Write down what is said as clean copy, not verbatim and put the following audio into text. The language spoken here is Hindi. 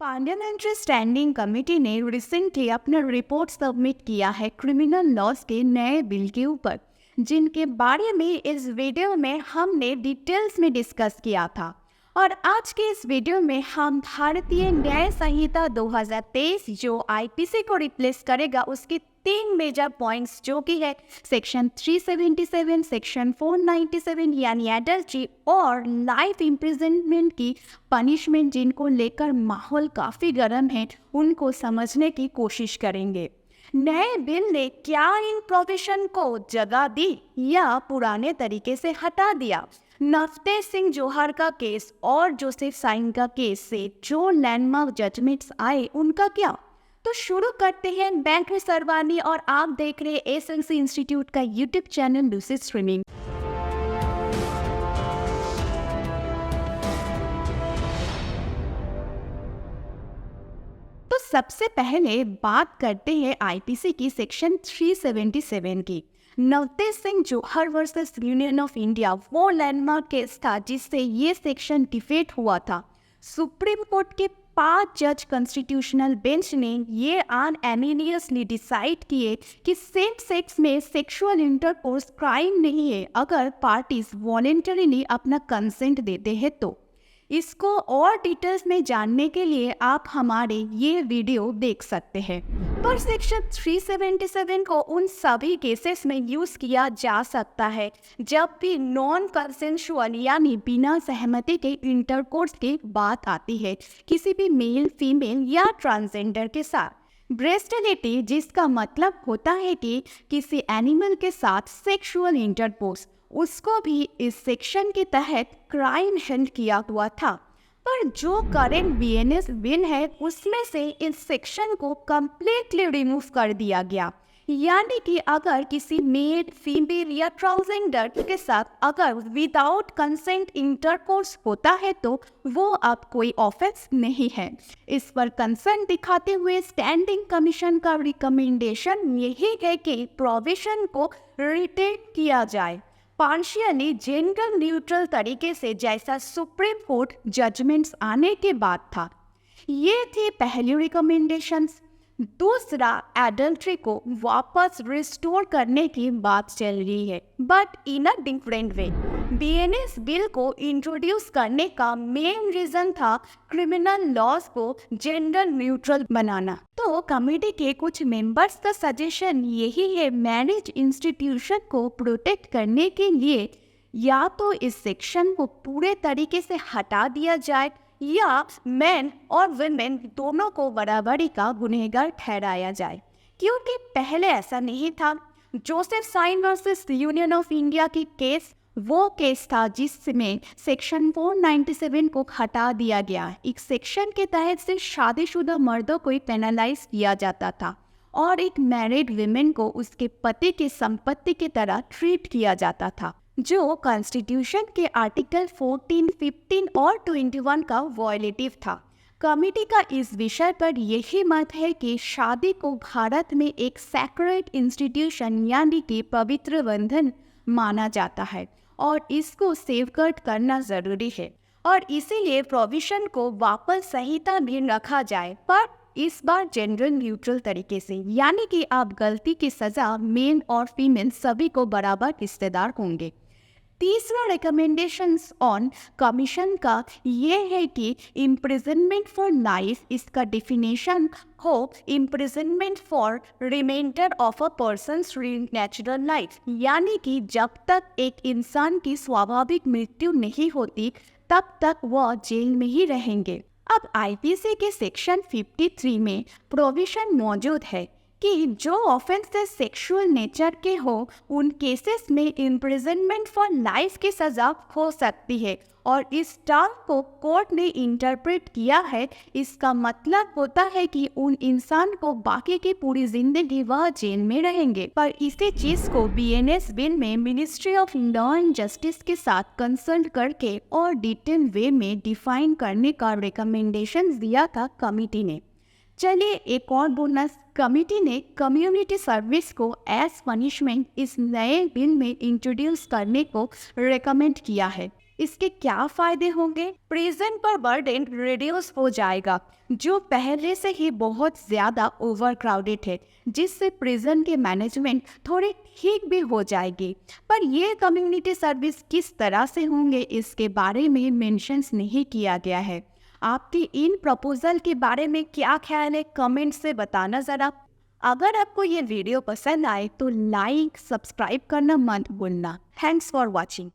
पार्लियामेंट्री स्टैंडिंग कमेटी ने रिसेंटली अपना रिपोर्ट सबमिट किया है क्रिमिनल लॉज के नए बिल के ऊपर, जिनके बारे में इस वीडियो में हमने डिटेल्स में डिस्कस किया था। और आज के इस वीडियो में हम भारतीय न्याय संहिता 2023 जो आईपीसी को रिप्लेस करेगा उसके तीन मेजर पॉइंट्स जो कि है सेक्शन 377, सेक्शन 497 यानी एडल्ट्री और लाइफ इम्प्रिजनमेंट की पनिशमेंट, जिनको लेकर माहौल काफ़ी गर्म है, उनको समझने की कोशिश करेंगे। नए बिल ने क्या इन प्रोविजन को जगह दी या पुराने तरीके से हटा दिया? नवतेज सिंह जोहर का केस और जोसेफ साइन का केस से जो लैंडमार्क जजमेंट्स आए उनका क्या? तो शुरू करते हैं। बैंक सरवानी और आप देख रहे हैं एसएलसी इंस्टीट्यूट का यूट्यूब चैनल लूसिड स्ट्रीमिंग। तो सबसे पहले बात करते हैं आईपीसी की सेक्शन 377 की। नवतेज सिंह जोहर वर्सेस यूनियन ऑफ इंडिया वो लैंडमार्क केस था जिससे ये सेक्शन डिफेट हुआ था। सुप्रीम कोर्ट के 5 जज कॉन्स्टिट्यूशनल बेंच ने ये अनएमिनियसली डिसाइड किए कि सेम सेक्स में सेक्सुअल इंटरकोर्स क्राइम नहीं है अगर पार्टीज वॉलेंटरीली अपना कंसेंट देते हैं तो। इसको और डिटेल्स में जानने के लिए आप हमारे ये वीडियो देख सकते हैं। पर सेक्शन 377 को उन सभी केसेस में यूज किया जा सकता है जब भी नॉन कंसेंशुअल यानी बिना सहमति के इंटरकोर्स की बात आती है किसी भी मेल, फीमेल या ट्रांसजेंडर के साथ। ब्रेस्टिलिटी जिसका मतलब होता है कि किसी एनिमल के साथ सेक्सुअल इंटरकोर्स, उसको भी इस सेक्शन के तहत क्राइम हैंड किया हुआ था। पर जो करेंट बीएनएस बिल है उसमें से इस सेक्शन को कम्प्लीटली रिमूव कर दिया गया। यानी कि अगर किसी मेल, फीमेल या ट्रांसजेंडर के साथ अगर विदाउट कंसेंट इंटरकोर्स होता है तो वो अब कोई ऑफेंस नहीं है। इस पर कंसर्न दिखाते हुए स्टैंडिंग कमीशन का रिकमेंडेशन यही है कि प्रोविजन को रिटेन किया जाए पार्शियली जेंडर न्यूट्रल तरीके से, जैसा सुप्रीम कोर्ट जजमेंट्स आने के बाद था। ये थी पहली रिकमेंडेशंस। दूसरा, एडल्ट्री को वापस रिस्टोर करने की बात चल रही है, but in a different way. BNS bill को इंट्रोड्यूस करने का मेन रीजन था क्रिमिनल लॉज को जेंडर न्यूट्रल बनाना। तो कमेटी के कुछ मेंबर्स का सजेशन यही है, मैरिज इंस्टीट्यूशन को प्रोटेक्ट करने के लिए या तो इस सेक्शन को पूरे तरीके से हटा दिया जाए या मेन और वुमेन दोनों को बराबरी का गुनहगार ठहराया जाए, क्योंकि पहले ऐसा नहीं था। Joseph Shine versus Union of India की केस वो केस था जिसमें सेक्शन 497 को हटा दिया गया। एक सेक्शन के तहत से शादीशुदा मर्दों को पेनलाइज किया जाता था और एक मैरिड विमेन को उसके पति की संपत्ति की तरह ट्रीट किया जाता था, जो कॉन्स्टिट्यूशन के आर्टिकल 14, 15 और 21 का वॉयलेटिव था। कमेटी का इस विषय पर यही मत है कि शादी को भारत में एक सैक्रेड इंस्टीट्यूशन यानी कि पवित्र बंधन माना जाता है और इसको सेफगार्ड करना जरूरी है और इसीलिए प्रोविजन को वापस संहिता में रखा जाए, पर इस बार जेंडर न्यूट्रल तरीके से, यानी कि आप गलती की सजा मेल और फीमेल सभी को बराबर हिस्सेदार होंगे। तीसरा रिकमेंडेशंस ऑन कमीशन का ये है कि इम्प्रिजनमेंट फॉर लाइफ, इसका डिफिनेशन हो imprisonment for reminder of a person's natural life, यानी कि जब तक एक इंसान की स्वाभाविक मृत्यु नहीं होती तब तक वह जेल में ही रहेंगे। अब आईपीसी के सेक्शन 53 में प्रोविजन मौजूद है कि जो ऑफेंसेस सेक्सुअल नेचर के हो उन केसेस में इम्प्रिजनमेंट फॉर लाइफ की सजा हो सकती है और इस टर्म को कोर्ट ने इंटरप्रेट किया है। इसका मतलब होता है कि उन इंसान को बाकी की पूरी जिंदगी वह जेल में रहेंगे। पर इसी चीज को बीएनएस बिल में ministry of law and justice के साथ कंसल्ट करके और डिटेल वे में डिफाइन करने का रिकमेंडेशन दिया था कमेटी ने। चलिए एक और बोनस, कमेटी ने कम्युनिटी सर्विस को एज पनिशमेंट इस नए बिल में इंट्रोड्यूस करने को रेकमेंड किया है। इसके क्या फायदे होंगे? प्रिजन पर बर्डन रिड्यूस हो जाएगा, जो पहले से ही बहुत ज़्यादा ओवरक्राउडेड है, जिससे प्रिजन के मैनेजमेंट थोड़ी ठीक भी हो जाएगी। पर ये कम्युनिटी सर्विस किस तरह से होंगे, इसके बारे में मेंशंस नहीं किया गया है। आपकी इन प्रपोजल के बारे में क्या ख्याल है, कमेंट से बताना ज़रा। अगर आपको ये वीडियो पसंद आए तो लाइक सब्सक्राइब करना मत भूलना। Thanks for watching.